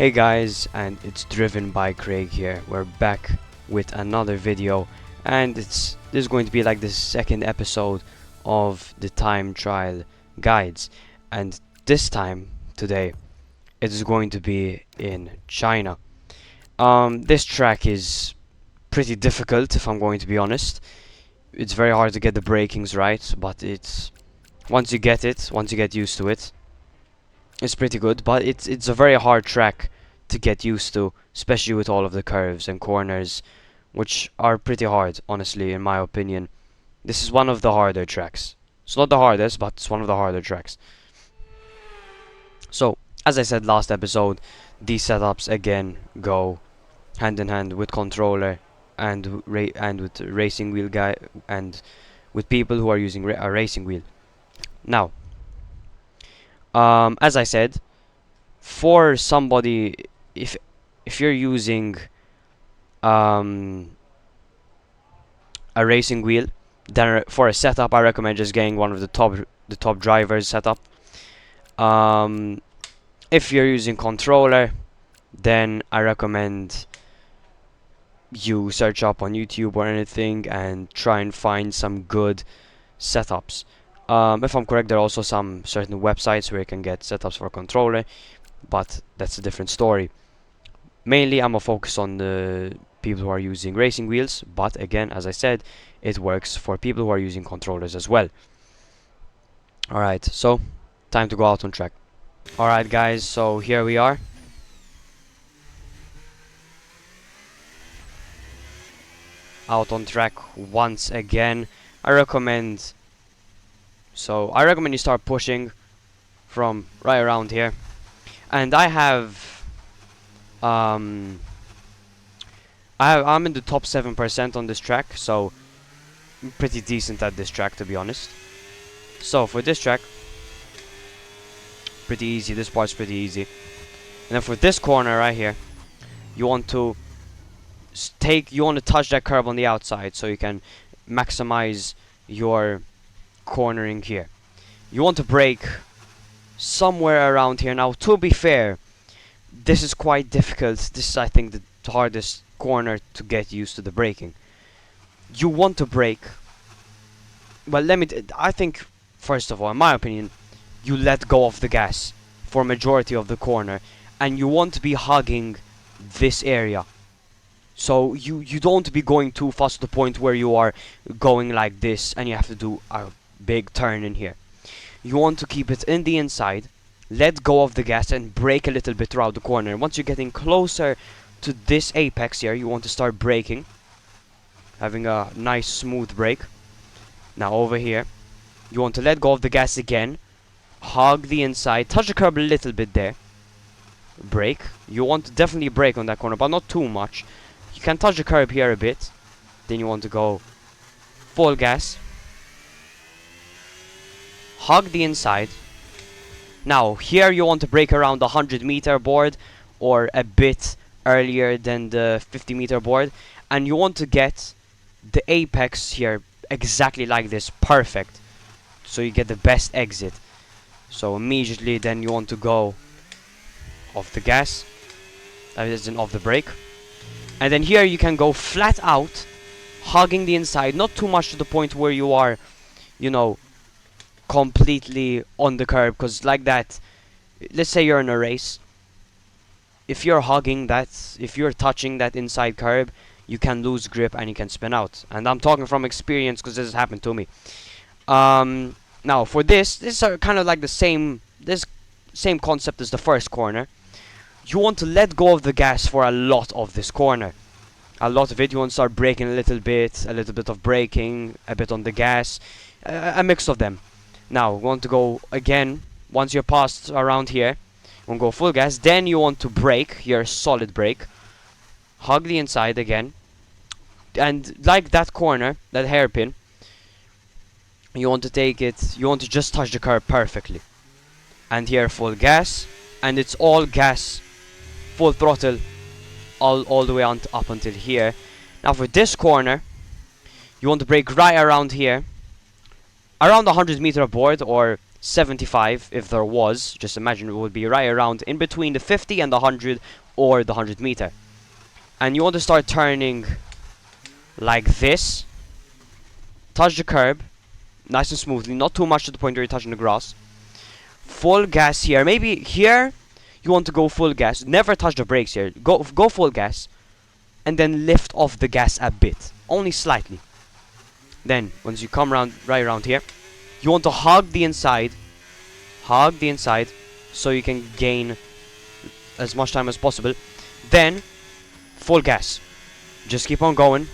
Hey guys, and it's Driven by Craig here. We're back with another video, and this is going to be like the second episode of the time trial guides. And this time today it is going to be in China. This track is pretty difficult, if I'm going to be honest. It's very hard to get the brakings right, but it's once you get used to it, it's pretty good. But it's a very hard track to get used to, especially with all of the curves and corners, which are pretty hard, honestly, in my opinion. This is one of the harder tracks. It's not the hardest, but it's one of the harder tracks. So, as I said last episode, these setups again go hand in hand with controller and with racing wheel guy and with people who are using a racing wheel. Now, as I said, for somebody, if you're using um, a racing wheel, then for a setup, I recommend just getting one of the top drivers setup. If you're using controller, then I recommend you search up on YouTube or anything and try and find some good setups. If I'm correct, there are also some certain websites where you can get setups for controller, but that's a different story. Mainly, I'm gonna focus on the people who are using racing wheels, but again, as I said, it works for people who are using controllers as well. Alright, so time to go out on track. Alright guys, so here we are. Out on track once again. I recommend you start pushing from right around here. And I'm in the top 7% on this track, so I'm pretty decent at this track, to be honest. So for this track, pretty easy. This part's pretty easy. And then for this corner right here, you want to touch that curb on the outside so you can maximize your cornering here. You want to brake somewhere around here. Now, to be fair, this is quite difficult. This is, I think, the hardest corner to get used to the braking. You want to brake. Well, I think, first of all, in my opinion, you let go of the gas for majority of the corner, and you want to be hugging this area. So you don't be going too fast to the point where you are going like this and you have to do a big turn in here. You want to keep it in the inside, let go of the gas and brake a little bit throughout the corner. Once you're getting closer to this apex here, you want to start braking, having a nice smooth brake. Now over here, you want to let go of the gas again, hug the inside, touch the curb a little bit there, brake. You want to definitely brake on that corner, but not too much. You can touch the curb here a bit, then you want to go full gas, hug the inside. Now here you want to brake around the 100-meter board or a bit earlier than the 50-meter board, and you want to get the apex here exactly like this, perfect, so you get the best exit. So immediately then you want to go off the gas, that is, off the brake. And then here you can go flat out, hugging the inside, not too much to the point where you are, completely on the curb, because like that, let's say you're in a race, if you're touching that inside curb, you can lose grip and you can spin out. And I'm talking from experience because this has happened to me. Now for this is kind of like the same concept as the first corner. You want to let go of the gas for a lot of this corner. A lot of it, you want to start braking a little bit of braking, a bit on the gas, a mix of them. Now, you want to go again, once you're past around here, you want to go full gas, then you want to brake, your solid brake, hug the inside again, and like that corner, that hairpin, you want to just touch the curb perfectly. And here full gas, and it's all gas, full throttle, all the way up until here. Now for this corner, you want to brake right around here, around the 100-meter board, or 75 if there was. Just imagine it would be right around in between the 50 and the 100 or the 100 meter. And you want to start turning like this. Touch the curb nice and smoothly, not too much to the point where you're touching the grass. Full gas here. Maybe here you want to go full gas. Never touch the brakes here. Go full gas. And then lift off the gas a bit. Only slightly. Then, once you come right around here, you want to hug the inside. Hug the inside so you can gain as much time as possible. Then, full gas. Just keep on going.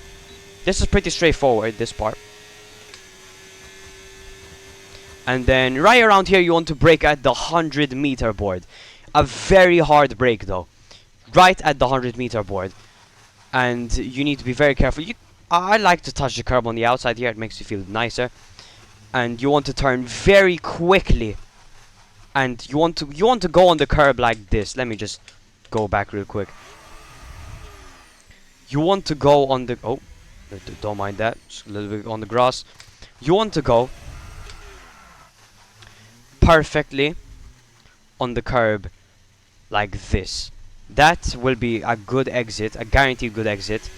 This is pretty straightforward, this part. And then, right around here, you want to brake at the 100 meter board. A very hard brake, though. Right at the 100 meter board. And you need to be very careful. I like to touch the curb on the outside here. It makes you feel nicer. And you want to turn very quickly. And you want to go on the curb like this. Let me just go back real quick. You want to go on the... Oh, don't mind that. Just a little bit on the grass. You want to go perfectly on the curb like this. That will be a good exit, a guaranteed good exit.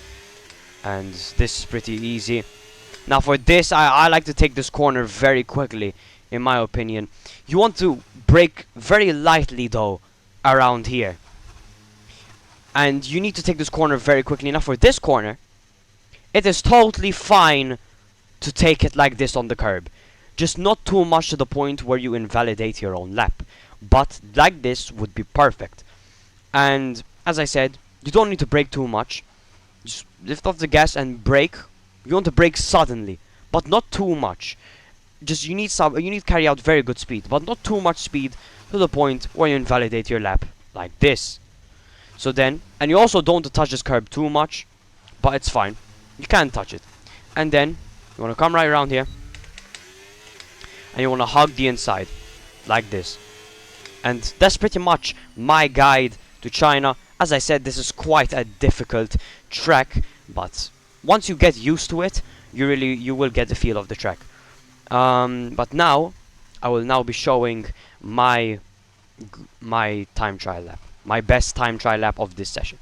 And this is pretty easy. Now for this, I like to take this corner very quickly, in my opinion. You want to brake very lightly though, around here. And you need to take this corner very quickly. Now for this corner, it is totally fine to take it like this on the curb. Just not too much to the point where you invalidate your own lap. But like this would be perfect. And as I said, you don't need to brake too much. Just lift off the gas and brake. You want to brake suddenly, but not too much. Just you need to carry out very good speed, but not too much speed to the point where you invalidate your lap like this. So then, and you also don't want to touch this curb too much, but it's fine. You can touch it. And then you want to come right around here, and you want to hug the inside like this. And that's pretty much my guide to China. As I said, this is quite a difficult track, but once you get used to it, you will get the feel of the track. But now I will now be showing my time trial lap, my best time trial lap of this session.